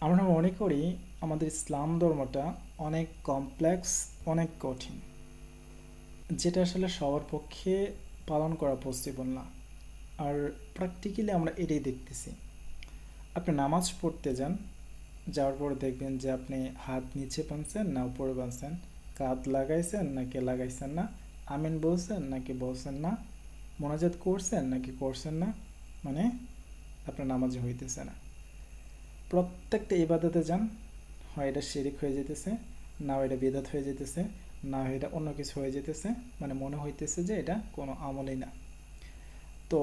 আমরা মনে করি আমাদের ইসলাম ধর্মটা অনেক কমপ্লেক্স, অনেক কঠিন, যেটা আসলে সবার পক্ষে পালন করা পসিবল না। আর প্র্যাকটিক্যালি আমরা এটাই দেখতেছি। আপনি নামাজ পড়তে যান, যাওয়ার পরে দেখবেন যে আপনি হাত নিচে বাঁধছেন না উপরে বাঁধছেন, কাঁধ লাগাইছেন নাকি লাগাইছেন না, আমিন বলছেন নাকি বলছেন না, মোনাজাত করছেন নাকি করছেন না, মানে আপনার নামাজই হইতেছে না। প্রত্যেকটা ইবাদতে যান, হয় এটা শিরিক হয়ে যেতেছে, না এটা বিদআত হয়ে যেতেছে, না এটা অন্য কিছু হয়ে যেতেছে, মানে মনে হইতেছে যে এটা কোনো আমলই না। তো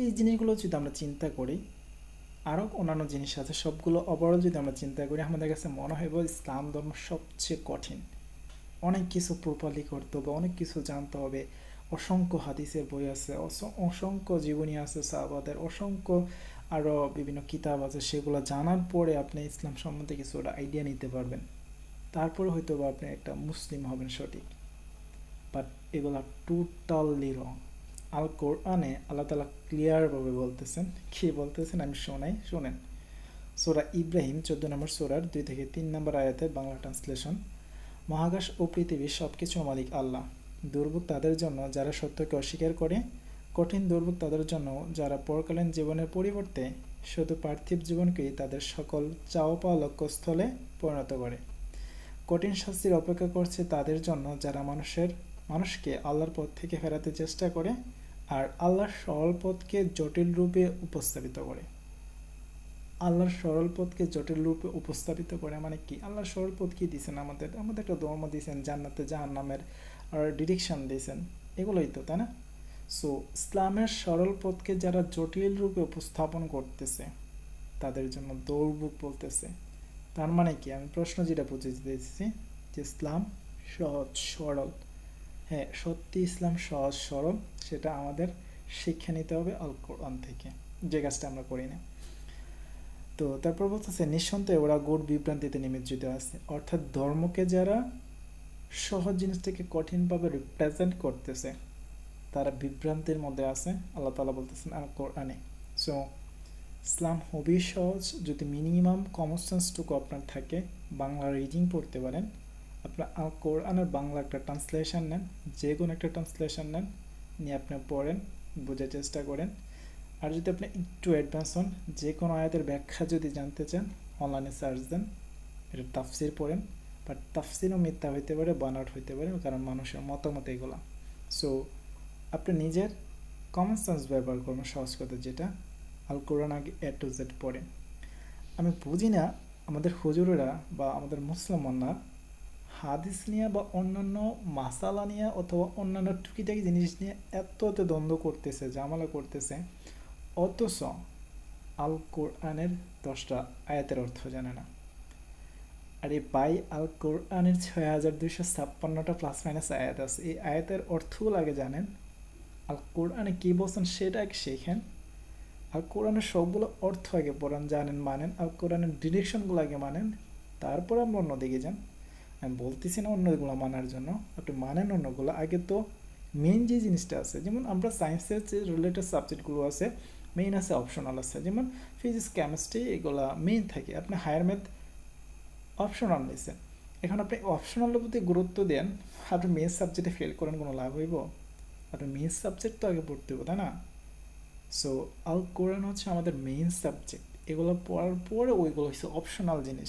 এই জিনিসগুলো যদি আমরা চিন্তা করি, আরও অন্যান্য জিনিস আছে, সবগুলো ওভারঅল যদি আমরা চিন্তা করি, আমাদের কাছে মনে হইব ইসলাম ধর্ম সবচেয়ে কঠিন। অনেক কিছু প্রপারলি করতে হবে, অনেক কিছু জানতে হবে, অসংখ্য হাদিসের বই আছে, অসংখ্য জীবনী আছে সাহাবাদের, অসংখ্য আরও বিভিন্ন কিতাব আছে, সেগুলো জানার পরে আপনি ইসলাম সম্বন্ধে কিছুটা আইডিয়া নিতে পারবেন। তারপরে হয়তো বা আপনি একটা মুসলিম হবেন সঠিক। বাট এগুলা টোটালি রং। আল কোরআনে আল্লাহ তালা ক্লিয়ারভাবে বলতেছেন, কি বলতেছেন আমি শোনাই, শোনেন। সূরা ইব্রাহিম 14 নম্বর সূরার 2 থেকে 3 নম্বর আয়াতের বাংলা ট্রান্সলেশন: মহাকাশ ও পৃথিবীর সব কিছুর মালিক আল্লাহ। দুর্ভোগ তাদের জন্য যারা সত্যকে অস্বীকার করে, কঠিন দুর্ভোগ তাদের জন্য যারা পরকালীন জীবনের পরিবর্তে শুধু পার্থিব জীবনকেই তাদের সকল চাওয়া পাওয়া লক্ষ্যস্থলে পরিণত করে। কঠিন শাস্তির অপেক্ষা করছে তাদের জন্য যারা মানুষকে আল্লাহর পথ থেকে ফেরাতে চেষ্টা করে আর আল্লাহর সরল পথকে জটিল রূপে উপস্থাপিত করে। আল্লাহর সরল পথকে জটিল রূপে উপস্থাপিত করে মানে কি? আল্লাহর সরল পথ কি দিয়েছেন? আমাদের একটা ধর্ম দিয়েছেন, জান্নাতে জাহান্নামের আর ডিরেকশন দিয়েছেন, এগুলোই তো, তাই না? সো ইসলামের সরল পথকে যারা জটিল রূপে উপস্থাপন করতেছে তাদের জন্য দুর্ভোগ বলতেছে। তার মানে কি? আমি প্রশ্ন যেটা বুঝতে দিতেছি যে ইসলাম সহজ সরল। হ্যাঁ, সত্যি ইসলাম সহজ সরল, সেটা আমাদের শিক্ষা নিতে হবে আল কোরআন থেকে, যে কাজটা আমরা করি না। তো তারপর বলতেছে, নিঃসন্দেহে ওরা গুড় বিভ্রান্তিতে নিমজ্জিত আছে। অর্থাৎ ধর্মকে যারা সহজ জিনিসটাকে কঠিনভাবে রিপ্রেজেন্ট করতেছে তারা বিভ্রান্তির মধ্যে আছে, আল্লাহ তাআলা বলতেছেন আল কোরআনে। সো ইসলাম খুবই সহজ যদি মিনিমাম কমন সেন্সটুকু আপনার থাকে, বাংলা রিডিং পড়তে পারেন। আপনার আল কোরআনের বাংলা একটা ট্রান্সলেশন নেন, যে কোনো একটা ট্রান্সলেশন নেন, নিয়ে আপনি পড়েন, বোঝার চেষ্টা করেন। আর যদি আপনি একটু অ্যাডভান্স হন, যে কোনো আয়াতের ব্যাখ্যা যদি জানতে চান, অনলাইনে সার্চ দেন, এটা তাফসির পড়েন। বাট তাফসিরও মিথ্যা হইতে পারে, বানাট হইতে পারে, কারণ মানুষের মতামত এগুলা। সো আপনি নিজের কমন সেন্স ব্যবহার করবেন, সহজ কথা যেটা, আল কোরআন আগে A to Z পড়েন। আমি বুঝি না আমাদের হুজুরেরা বা আমাদের মুসলমানরা হাদিস নিয়ে বা অন্যান্য মাসালা নিয়ে অথবা অন্যান্য টুকিটাকি জিনিস নিয়ে এত এত দ্বন্দ্ব করতেছে, ঝামেলা করতেছে, অথচ আল কোরআনের 10টা আয়াতের অর্থ জানে না। আরে ভাই, আল কোরআনের 6256টা প্লাস মাইনাস আয়াত আছে, এই আয়াতের অর্থও লাগে জানেন। আল কোরআনে কী বলছেন সেটা আগে শেখেন। আল কোরআনের সবগুলো অর্থ আগে পড়েন, জানেন, মানেন, আল কোরআনের ডিরেকশনগুলো আগে মানেন, তারপর আমরা অন্যদিকে যান। আমি বলতেছি না অন্যগুলো মানার জন্য, আপনি মানেন অন্যগুলো আগে। তো মেইন যে জিনিসটা আছে, যেমন আমরা সায়েন্সের যে রিলেটেড সাবজেক্টগুলো আছে, মেইন আছে, অপশনাল আছে, যেমন ফিজিক্স, কেমিস্ট্রি, এগুলা মেইন থাকে। আপনি হায়ার ম্যাথ অপশনাল নিয়েছেন, এখন আপনি অপশনালের প্রতি গুরুত্ব দেন, আপনি মেইন সাবজেক্টে ফেল করেন, কোনো লাভ হইব? আপনি মেইন সাবজেক্ট তো আগে পড়তে হবে, তাই না? সো আল কোরআন হচ্ছে আমাদের মেইন সাবজেক্ট, এগুলো পড়ার পরে ওইগুলো হচ্ছে অপশনাল জিনিস।